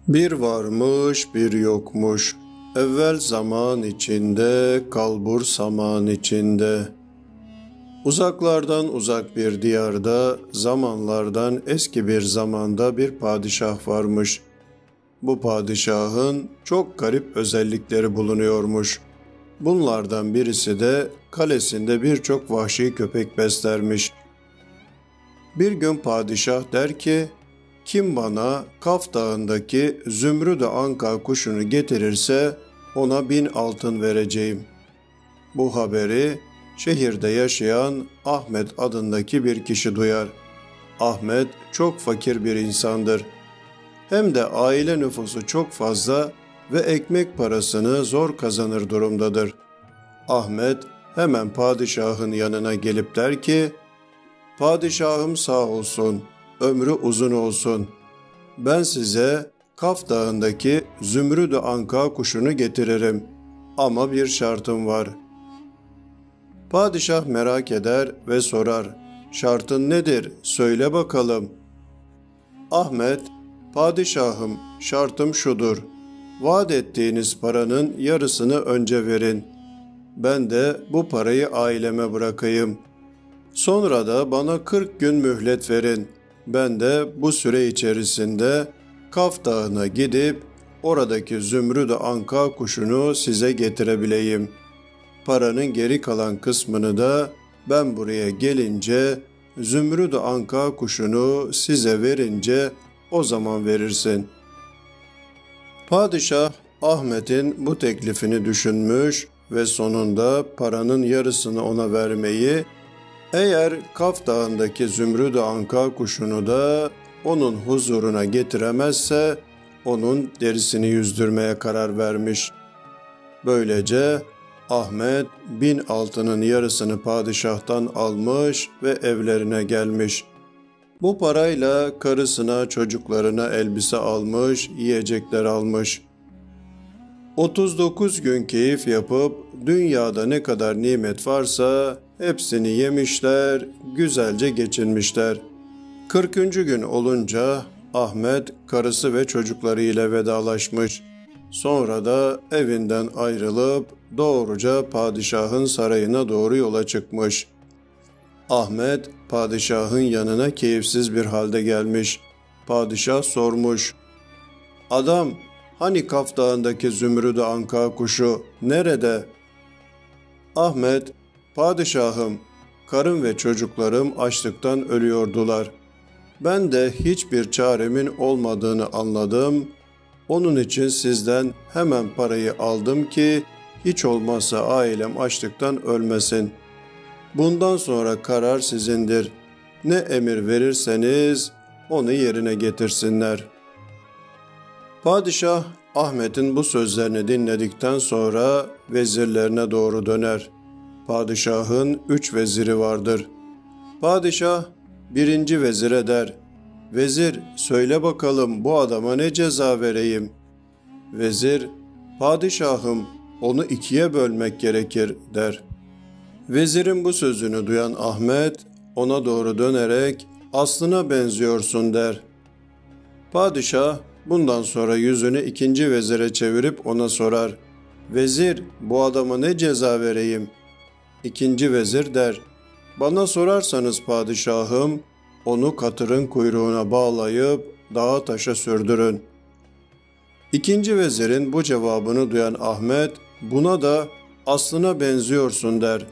Bir varmış bir yokmuş, evvel zaman içinde, kalbur saman içinde. Uzaklardan uzak bir diyarda, zamanlardan eski bir zamanda bir padişah varmış. Bu padişahın çok garip özellikleri bulunuyormuş. Bunlardan birisi de kalesinde birçok vahşi köpek beslermiş. Bir gün padişah der ki, kim bana Kaf Dağı'ndaki Zümrüt-i Anka kuşunu getirirse ona 1000 altın vereceğim. Bu haberi şehirde yaşayan Ahmet adındaki bir kişi duyar. Ahmet çok fakir bir insandır. Hem de aile nüfusu çok fazla ve ekmek parasını zor kazanır durumdadır. Ahmet hemen padişahın yanına gelip der ki, padişahım sağ olsun, ömrü uzun olsun. Ben size Kaf Dağı'ndaki Zümrüt-i Anka kuşunu getiririm. Ama bir şartım var. Padişah merak eder ve sorar. Şartın nedir? Söyle bakalım. Ahmet, padişahım şartım şudur. Vaat ettiğiniz paranın yarısını önce verin. Ben de bu parayı aileme bırakayım. Sonra da bana 40 gün mühlet verin. Ben de bu süre içerisinde Kaf Dağı'na gidip oradaki Zümrüt-i Anka kuşunu size getirebileyim. Paranın geri kalan kısmını da ben buraya gelince Zümrüt-i Anka kuşunu size verince o zaman verirsin. Padişah Ahmet'in bu teklifini düşünmüş ve sonunda paranın yarısını ona vermeyi, eğer Kaf Dağı'ndaki Zümrüt-i Anka kuşunu da onun huzuruna getiremezse onun derisini yüzdürmeye karar vermiş. Böylece Ahmet 1000 altının yarısını padişahtan almış ve evlerine gelmiş. Bu parayla karısına, çocuklarına elbise almış, yiyecekler almış. 39 gün keyif yapıp dünyada ne kadar nimet varsa hepsini yemişler, güzelce geçinmişler. 40. gün olunca Ahmet karısı ve çocuklarıyla vedalaşmış. Sonra da evinden ayrılıp doğruca padişahın sarayına doğru yola çıkmış. Ahmet padişahın yanına keyifsiz bir halde gelmiş. Padişah sormuş. Adam, hani Kaf Dağı'ndaki Zümrüt-i Anka kuşu nerede? Ahmet, padişahım, karım ve çocuklarım açlıktan ölüyordular. Ben de hiçbir çaremin olmadığını anladım. Onun için sizden hemen parayı aldım ki hiç olmazsa ailem açlıktan ölmesin. Bundan sonra karar sizindir. Ne emir verirseniz onu yerine getirsinler. Padişah Ahmet'in bu sözlerini dinledikten sonra vezirlerine doğru döner. Padişahın 3 veziri vardır. Padişah 1. vezire der, vezir söyle bakalım bu adama ne ceza vereyim? Vezir, padişahım onu 2'ye bölmek gerekir der. Vezirin bu sözünü duyan Ahmet ona doğru dönerek aslına benziyorsun der. Padişah bundan sonra yüzünü 2. vezire çevirip ona sorar. Vezir bu adama ne ceza vereyim? 2. vezir der. Bana sorarsanız padişahım onu katırın kuyruğuna bağlayıp dağa taşa sürdürün. 2. vezirin bu cevabını duyan Ahmet buna da aslına benziyorsun der.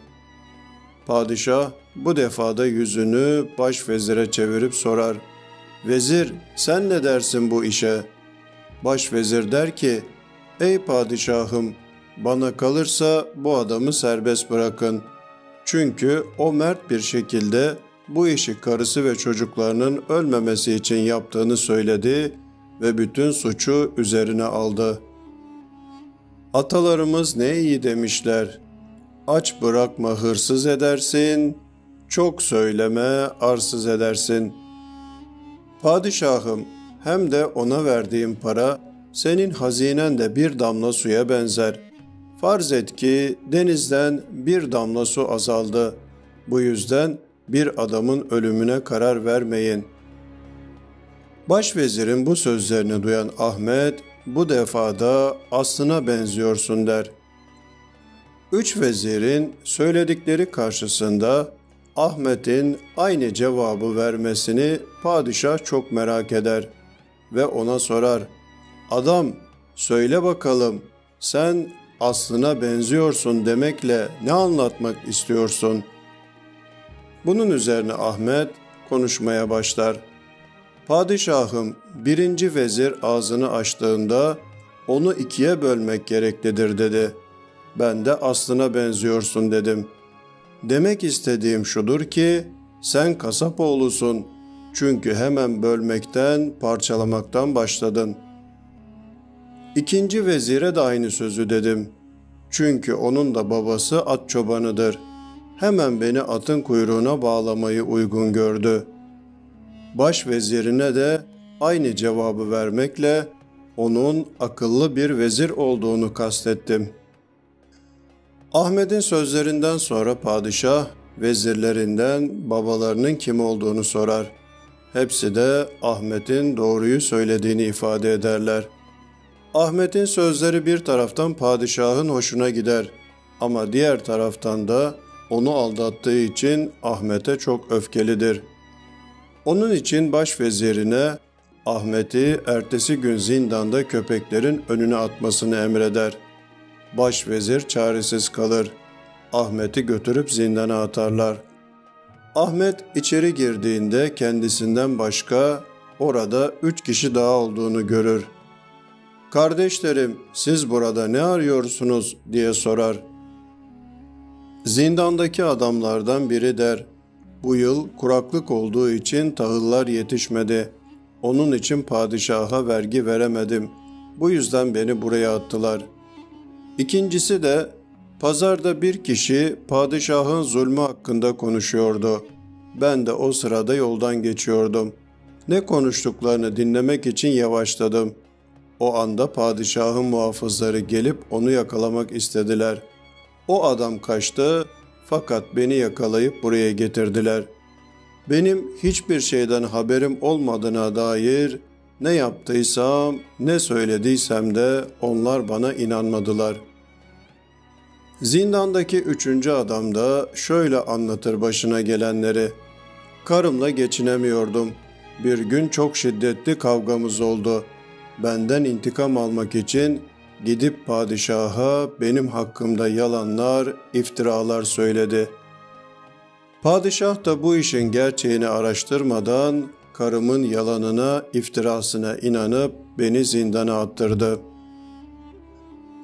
Padişah bu defada yüzünü başvezire çevirip sorar. Vezir sen ne dersin bu işe? Başvezir der ki, ey padişahım bana kalırsa bu adamı serbest bırakın. Çünkü o mert bir şekilde bu işi karısı ve çocuklarının ölmemesi için yaptığını söyledi ve bütün suçu üzerine aldı. Atalarımız ne iyi demişler. Aç bırakma hırsız edersin, çok söyleme arsız edersin. Padişahım, hem de ona verdiğim para senin hazinen de bir damla suya benzer. Farz et ki denizden bir damla su azaldı. Bu yüzden bir adamın ölümüne karar vermeyin. Başvezirin bu sözlerini duyan Ahmet, bu defada aslına benziyorsun der. Üç vezirin söyledikleri karşısında Ahmet'in aynı cevabı vermesini padişah çok merak eder ve ona sorar. Adam, söyle bakalım, sen aslına benziyorsun demekle ne anlatmak istiyorsun? Bunun üzerine Ahmet konuşmaya başlar. Padişahım, birinci vezir ağzını açtığında onu ikiye bölmek gereklidir dedi. Ben de aslına benziyorsun dedim. Demek istediğim şudur ki sen kasap oğlusun. Çünkü hemen bölmekten, parçalamaktan başladın. İkinci vezire de aynı sözü dedim. Çünkü onun da babası at çobanıdır. Hemen beni atın kuyruğuna bağlamayı uygun gördü. Başvezirine de aynı cevabı vermekle onun akıllı bir vezir olduğunu kastettim. Ahmet'in sözlerinden sonra padişah vezirlerinden babalarının kim olduğunu sorar. Hepsi de Ahmet'in doğruyu söylediğini ifade ederler. Ahmet'in sözleri bir taraftan padişahın hoşuna gider ama diğer taraftan da onu aldattığı için Ahmet'e çok öfkelidir. Onun için başvezirine Ahmet'i ertesi gün zindanda köpeklerin önüne atmasını emreder. Başvezir çaresiz kalır. Ahmet'i götürüp zindana atarlar. Ahmet içeri girdiğinde kendisinden başka orada 3 kişi daha olduğunu görür. "Kardeşlerim, siz burada ne arıyorsunuz?" diye sorar. Zindandaki adamlardan biri der, "Bu yıl kuraklık olduğu için tahıllar yetişmedi. Onun için padişaha vergi veremedim. Bu yüzden beni buraya attılar." İkincisi de, "Pazarda bir kişi padişahın zulmü hakkında konuşuyordu. Ben de o sırada yoldan geçiyordum. Ne konuştuklarını dinlemek için yavaşladım. O anda padişahın muhafızları gelip onu yakalamak istediler. O adam kaçtı fakat beni yakalayıp buraya getirdiler. Benim hiçbir şeyden haberim olmadığına dair ne yaptıysam, ne söylediysem de onlar bana inanmadılar." Zindandaki 3. adam da şöyle anlatır başına gelenleri. "Karımla geçinemiyordum. Bir gün çok şiddetli kavgamız oldu. Benden intikam almak için gidip padişaha benim hakkımda yalanlar, iftiralar söyledi. Padişah da bu işin gerçeğini araştırmadan karımın yalanına, iftirasına inanıp beni zindana attırdı.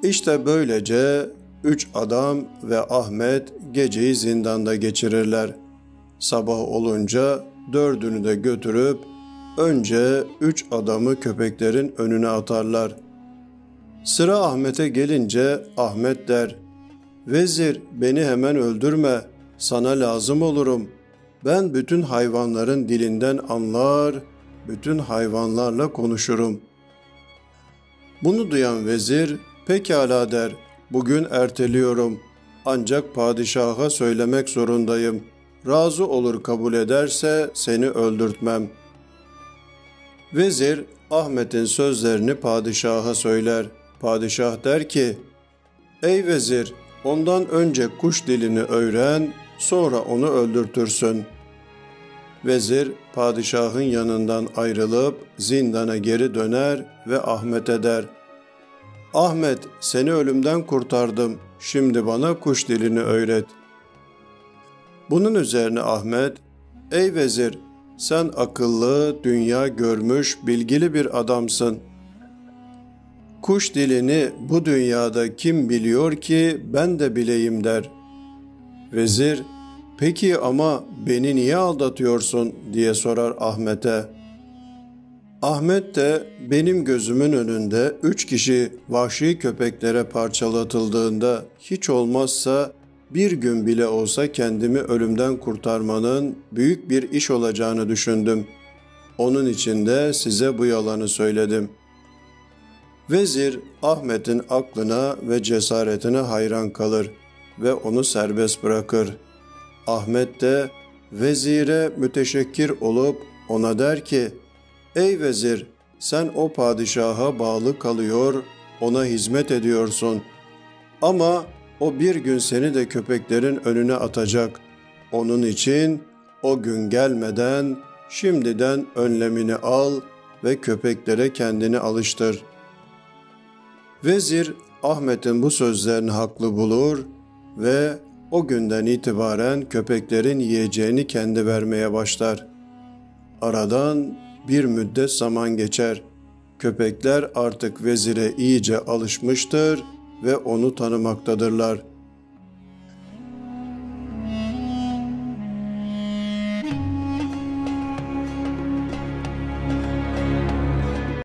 İşte böylece 3 adam ve Ahmet geceyi zindanda geçirirler. Sabah olunca 4'ünü de götürüp önce 3 adamı köpeklerin önüne atarlar. Sıra Ahmet'e gelince Ahmet der, "Vezir, beni hemen öldürme, sana lazım olurum. Ben bütün hayvanların dilinden anlar, bütün hayvanlarla konuşurum." Bunu duyan vezir, "Pekala" der, "bugün erteliyorum. Ancak padişaha söylemek zorundayım. Razı olur kabul ederse seni öldürtmem." Vezir Ahmet'in sözlerini padişaha söyler. Padişah der ki, "Ey vezir, ondan önce kuş dilini öğren, sonra onu öldürtürsün." Vezir padişahın yanından ayrılıp zindana geri döner ve Ahmet'e der, "Ahmet, seni ölümden kurtardım, şimdi bana kuş dilini öğret." Bunun üzerine Ahmet, "Ey vezir, sen akıllı, dünya görmüş, bilgili bir adamsın. Kuş dilini bu dünyada kim biliyor ki ben de bileyim" der. Vezir, "Peki ama beni niye aldatıyorsun?" diye sorar Ahmet'e. Ahmet de, "Benim gözümün önünde 3 kişi vahşi köpeklere parçalatıldığında hiç olmazsa bir gün bile olsa kendimi ölümden kurtarmanın büyük bir iş olacağını düşündüm. Onun için de size bu yalanı söyledim." Vezir Ahmet'in aklına ve cesaretine hayran kalır ve onu serbest bırakır. Ahmet de vezire müteşekkir olup ona der ki, Ey vezir, sen o padişaha bağlı kalıyor, ona hizmet ediyorsun. Ama o bir gün seni de köpeklerin önüne atacak. Onun için o gün gelmeden şimdiden önlemini al ve köpeklere kendini alıştır. Vezir Ahmet'in bu sözlerini haklı bulur ve o günden itibaren köpeklerin yiyeceğini kendi vermeye başlar. Aradan bir müddet zaman geçer. Köpekler artık vezire iyice alışmıştır ve onu tanımaktadırlar.